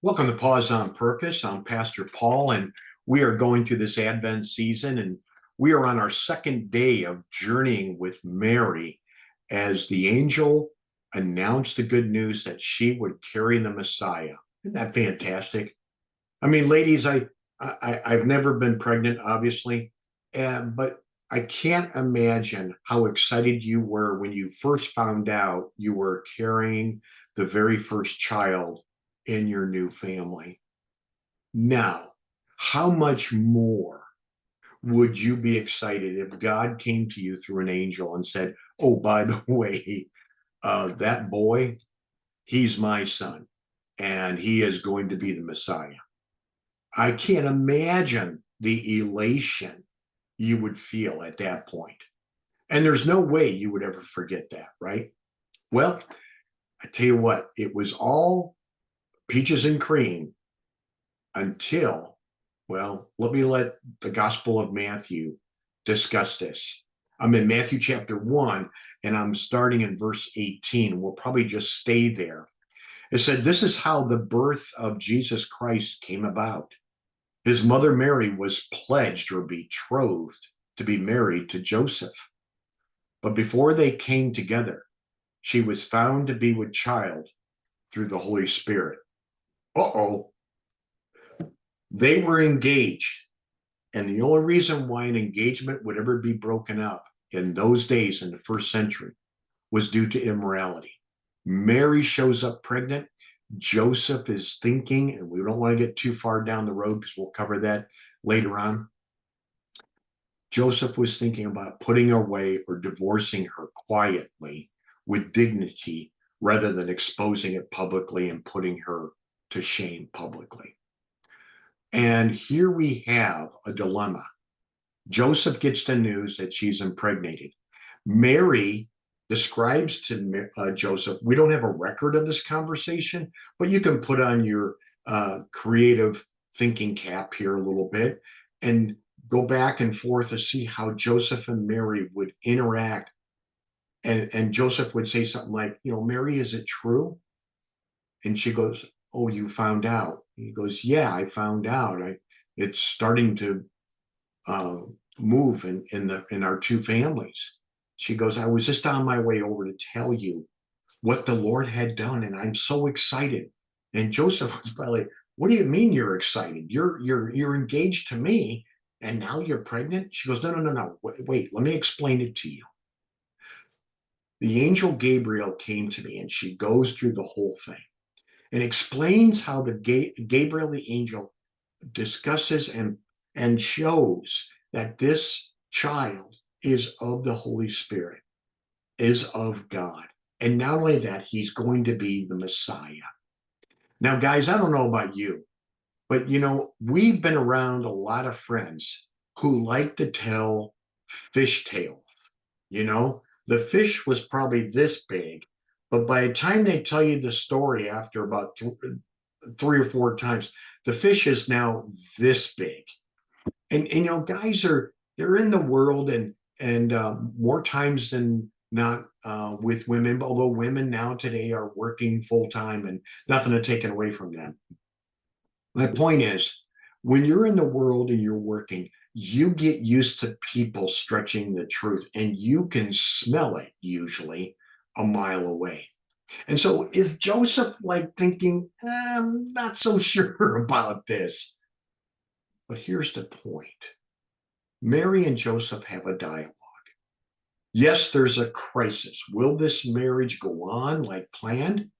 Welcome to Pause on Purpose. I'm Pastor Paul, and we are going through this Advent season, and we are on our second day of journeying with Mary as the angel announced the good news that she would carry the Messiah. Isn't that fantastic? I mean, ladies, I've never been pregnant, obviously, but I can't imagine how excited you were when you first found out you were carrying the very first child in your new family. Now, how much more would you be excited if God came to you through an angel and said, "Oh, by the way, that boy, he's my son, and he is going to be the Messiah." I can't imagine the elation you would feel at that point. And there's no way you would ever forget that, right? Well, I tell you what, it was all peaches and cream until, well, let the Gospel of Matthew discuss this. I'm in Matthew chapter 1, and I'm starting in verse 18. We'll probably just stay there. It said, "This is how the birth of Jesus Christ came about. His mother Mary was pledged or betrothed to be married to Joseph. But before they came together, she was found to be with child through the Holy Spirit." Uh-oh. They were engaged. And the only reason why an engagement would ever be broken up in those days in the first century was due to immorality. Mary shows up pregnant. Joseph is thinking, and we don't want to get too far down the road because we'll cover that later on. Joseph was thinking about putting her away or divorcing her quietly with dignity rather than exposing it publicly and putting her to shame publicly. And here we have a dilemma. Joseph gets the news that she's impregnated. Mary describes to Joseph, we don't have a record of this conversation, but you can put on your creative thinking cap here a little bit and go back and forth to see how Joseph and Mary would interact. And Joseph would say something like, "Mary, is it true?" And she goes, "Oh, you found out." He goes, "Yeah, I found out. It's starting to move in our two families." She goes, "I was just on my way over to tell you what the Lord had done, and I'm so excited." And Joseph was probably, "What do you mean you're excited? You're engaged to me, and now you're pregnant?" She goes, "No. Wait, let me explain it to you. The angel Gabriel came to me," and she goes through the whole thing and explains how the Gabriel, the angel, discusses and shows that this child is of the Holy Spirit, is of God. And not only that, he's going to be the Messiah. Now, guys, I don't know about you, but we've been around a lot of friends who like to tell fish tales. The fish was probably this big, but by the time they tell you the story after about three or four times, the fish is now this big. And guys they're in the world and more times than not with women, although women now today are working full time and nothing to take it away from them. My point is, when you're in the world and you're working, you get used to people stretching the truth, and you can smell it usually a mile away. And so is Joseph like thinking, "I'm not so sure about this"? But here's the point. Mary and Joseph have a dialogue. Yes, there's a crisis. Will this marriage go on like planned?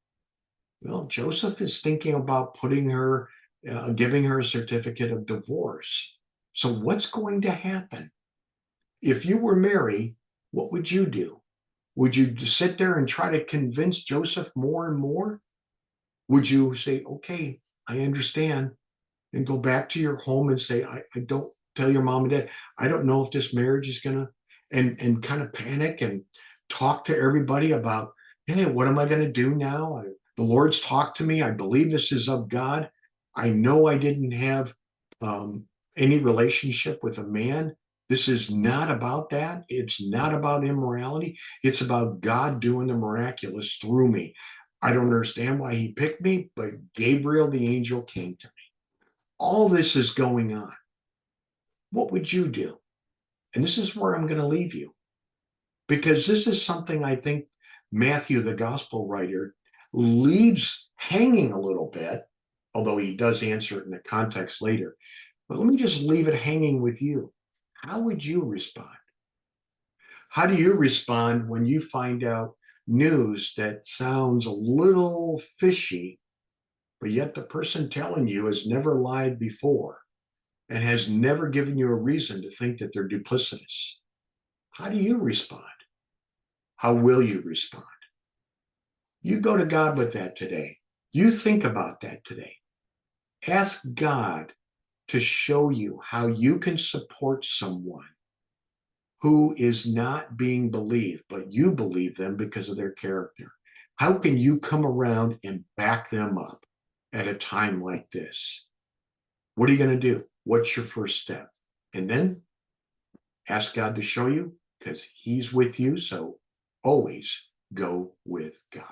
Well, Joseph is thinking about giving her a certificate of divorce. So what's going to happen? If you were Mary, what would you do? Would you sit there and try to convince Joseph more and more? Would you say, "Okay, I understand," and go back to your home and say, I don't tell your mom and dad, "I don't know if this marriage is gonna," and kind of panic and talk to everybody about, "Hey, what am I going to do now? The Lord's talked to me. I believe this is of God. I know I didn't have any relationship with a man. This is not about that. It's not about immorality. It's about God doing the miraculous through me. I don't understand why he picked me, but Gabriel the angel came to me. All this is going on. What would you do? And this is where I'm going to leave you, because this is something I think Matthew, the gospel writer, leaves hanging a little bit, although he does answer it in the context later. But let me just leave it hanging with you. How would you respond? How do you respond when you find out news that sounds a little fishy, but yet the person telling you has never lied before and has never given you a reason to think that they're duplicitous? How do you respond? How will you respond? You go to God with that today. You think about that today. Ask God to show you how you can support someone who is not being believed, but you believe them because of their character. How can you come around and back them up at a time like this? What are you going to do? What's your first step? And then ask God to show you, because he's with you. So always go with God.